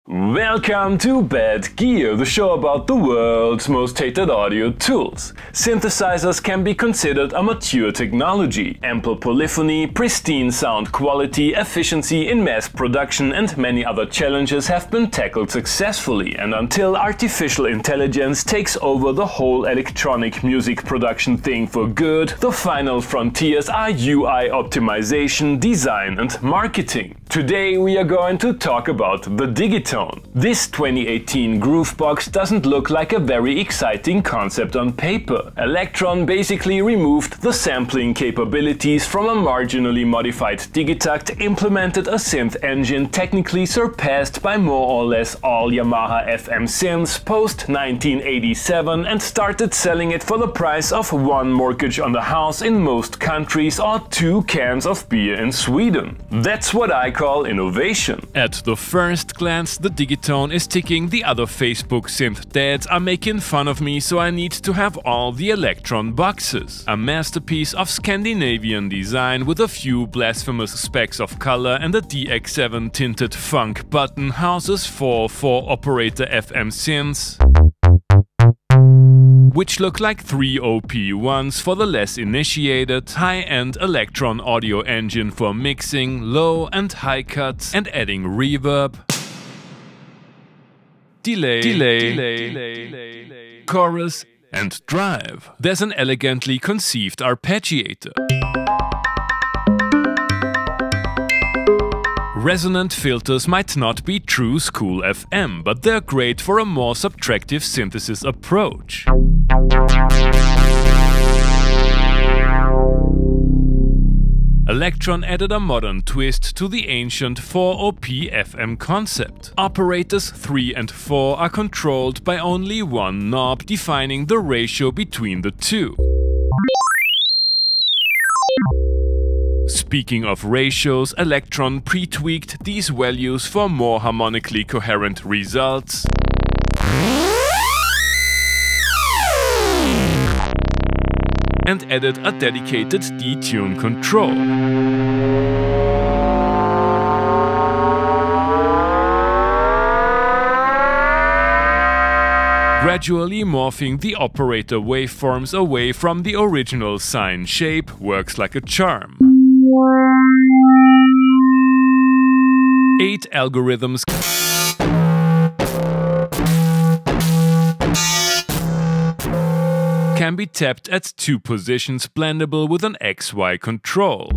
Welcome to Bad Gear, the show about the world's most hated audio tools. Synthesizers can be considered a mature technology. Ample polyphony, pristine sound quality, efficiency in mass production and many other challenges have been tackled successfully, and until artificial intelligence takes over the whole electronic music production thing for good, the final frontiers are UI optimization, design and marketing. Today we are going to talk about the Digitone. This 2018 groovebox doesn't look like a very exciting concept on paper. Elektron basically removed the sampling capabilities from a marginally modified Digitakt, implemented a synth engine technically surpassed by more or less all Yamaha FM synths post 1987 and started selling it for the price of one mortgage on the house in most countries or 2 cans of beer in Sweden. That's what I call innovation. At the first glance, the Digitone is ticking the other Facebook synth dads are making fun of me, so I need to have all the Elektron boxes. A masterpiece of Scandinavian design with a few blasphemous specks of color and a DX7 tinted funk button houses 4 4-operator FM synths, which look like 3 OP1s for the less initiated, high-end Elektron audio engine for mixing low and high cuts and adding reverb, delay, chorus and drive. There's an elegantly conceived arpeggiator. Resonant filters might not be true school FM, but they're great for a more subtractive synthesis approach. Elektron added a modern twist to the ancient 4-OP FM concept. Operators 3 and 4 are controlled by only one knob, defining the ratio between the two. Speaking of ratios, Elektron pre-tweaked these values for more harmonically coherent results and added a dedicated detune control. Gradually morphing the operator waveforms away from the original sine shape works like a charm. 8 algorithms can be tapped at 2 positions, blendable with an XY control.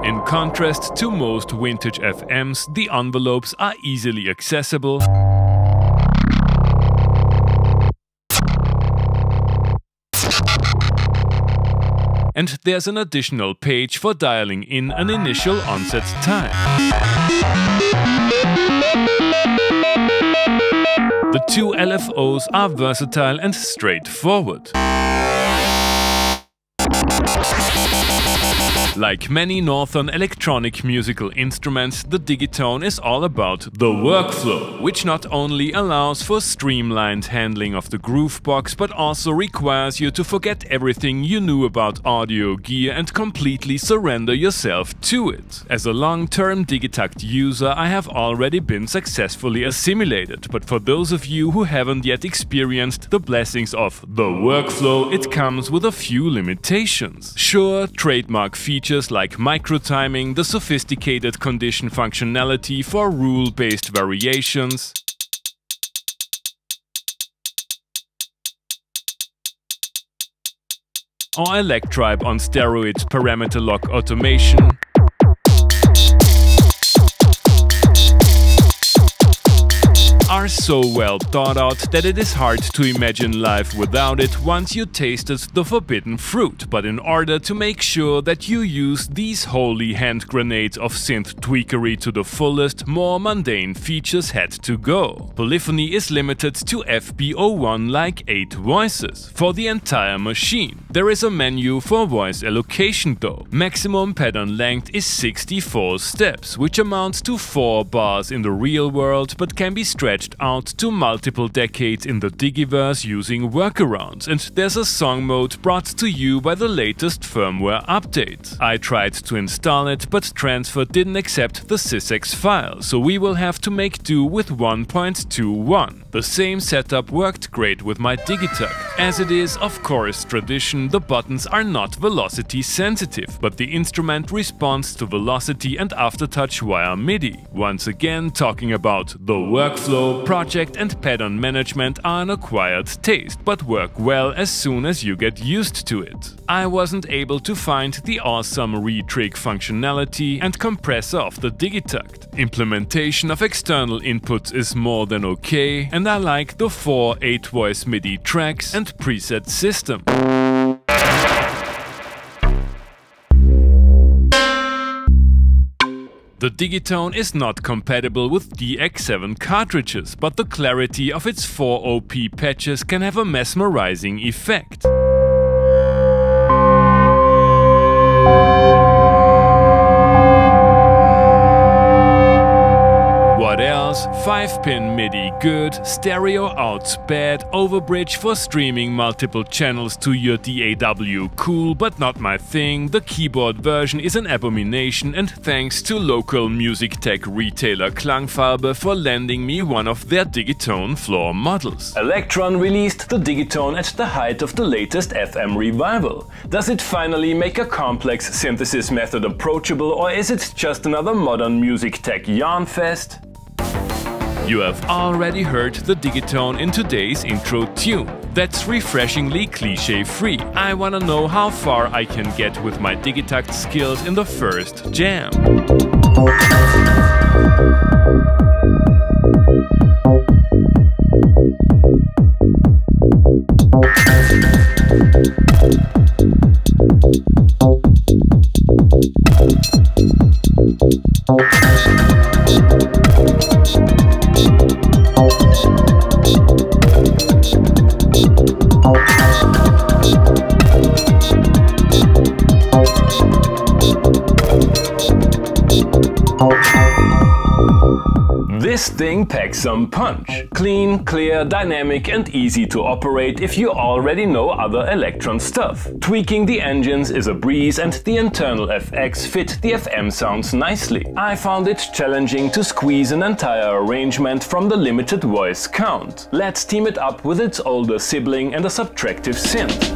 In contrast to most vintage FMs, the envelopes are easily accessible and there's an additional page for dialing in an initial onset time. The 2 LFOs are versatile and straightforward. Like many northern electronic musical instruments, the Digitone is all about the workflow, which not only allows for streamlined handling of the groovebox, but also requires you to forget everything you knew about audio gear and completely surrender yourself to it. As a long-term Digitakt user, I have already been successfully assimilated, but for those of you who haven't yet experienced the blessings of the workflow, it comes with a few limitations. Sure, trademark features like Microtiming, the sophisticated condition functionality for rule-based variations, or Elektribe on steroids parameter lock automation, are so well thought out that it is hard to imagine life without it once you tasted the forbidden fruit. But in order to make sure that you use these holy hand grenades of synth tweakery to the fullest, more mundane features had to go. Polyphony is limited to FB01 like 8 voices for the entire machine. There is a menu for voice allocation though. Maximum pattern length is 64 steps, which amounts to 4 bars in the real world, but can be stretched out to multiple decades in the Digiverse using workarounds, and there's a song mode brought to you by the latest firmware update. I tried to install it, but Transfer didn't accept the sysx file, so we will have to make do with 1.21. The same setup worked great with my Digitakt. As it is, of course, tradition, the buttons are not velocity sensitive, but the instrument responds to velocity and aftertouch via Midi. Once again, talking about the workflow, project and pattern management are an acquired taste, but work well as soon as you get used to it. I wasn't able to find the awesome retrig functionality and compressor of the Digitakt. Implementation of external inputs is more than okay, and I like the 4 8-voice Midi tracks and preset system. The Digitone is not compatible with DX7 cartridges, but the clarity of its 4 OP patches can have a mesmerizing effect. What else? 5-pin Midi good, stereo outs bad, overbridge for streaming multiple channels to your DAW cool, but not my thing. The keyboard version is an abomination, and thanks to local music tech retailer Klangfarbe for lending me one of their Digitone floor models. Elektron released the Digitone at the height of the latest FM revival. Does it finally make a complex synthesis method approachable, or is it just another modern music tech yarn fest? You have already heard the Digitone in today's intro tune. That's refreshingly cliché-free. I wanna know how far I can get with my Digitakt skills in the first jam. This thing packs some punch. Clean, clear, dynamic and easy to operate if you already know other Elektron stuff. Tweaking the engines is a breeze and the internal FX fit the FM sounds nicely. I found it challenging to squeeze an entire arrangement from the limited voice count. Let's team it up with its older sibling and a subtractive synth.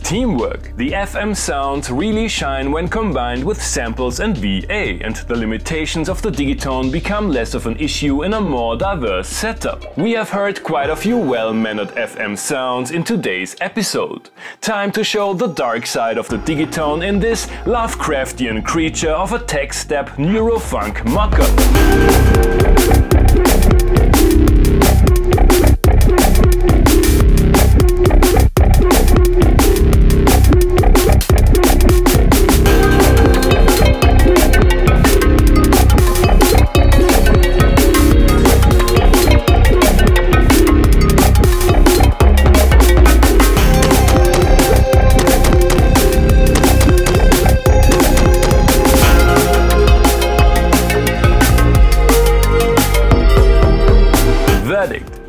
Teamwork. The FM sounds really shine when combined with samples and VA, and the limitations of the Digitone become less of an issue in a more diverse setup. We have heard quite a few well-mannered FM sounds in today's episode. Time to show the dark side of the Digitone in this Lovecraftian creature of a tech step neurofunk mock-up.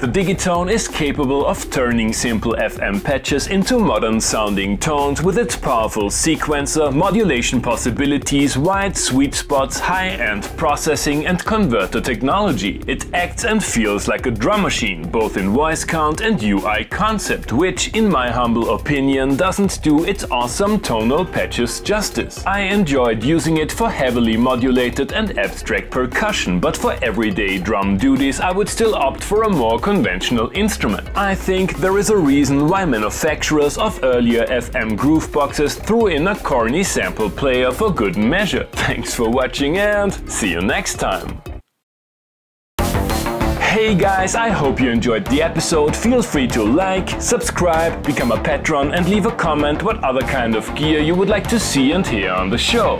The Digitone is capable of turning simple FM patches into modern sounding tones with its powerful sequencer, modulation possibilities, wide sweet spots, high-end processing and converter technology. It acts and feels like a drum machine, both in voice count and UI concept, which, in my humble opinion, doesn't do its awesome tonal patches justice. I enjoyed using it for heavily modulated and abstract percussion, but for everyday drum duties I would still opt for a more conventional instrument. I think there is a reason why manufacturers of earlier FM grooveboxes threw in a corny sample player for good measure. Thanks for watching and see you next time! Hey guys, I hope you enjoyed the episode. Feel free to like, subscribe, become a patron and leave a comment what other kind of gear you would like to see and hear on the show.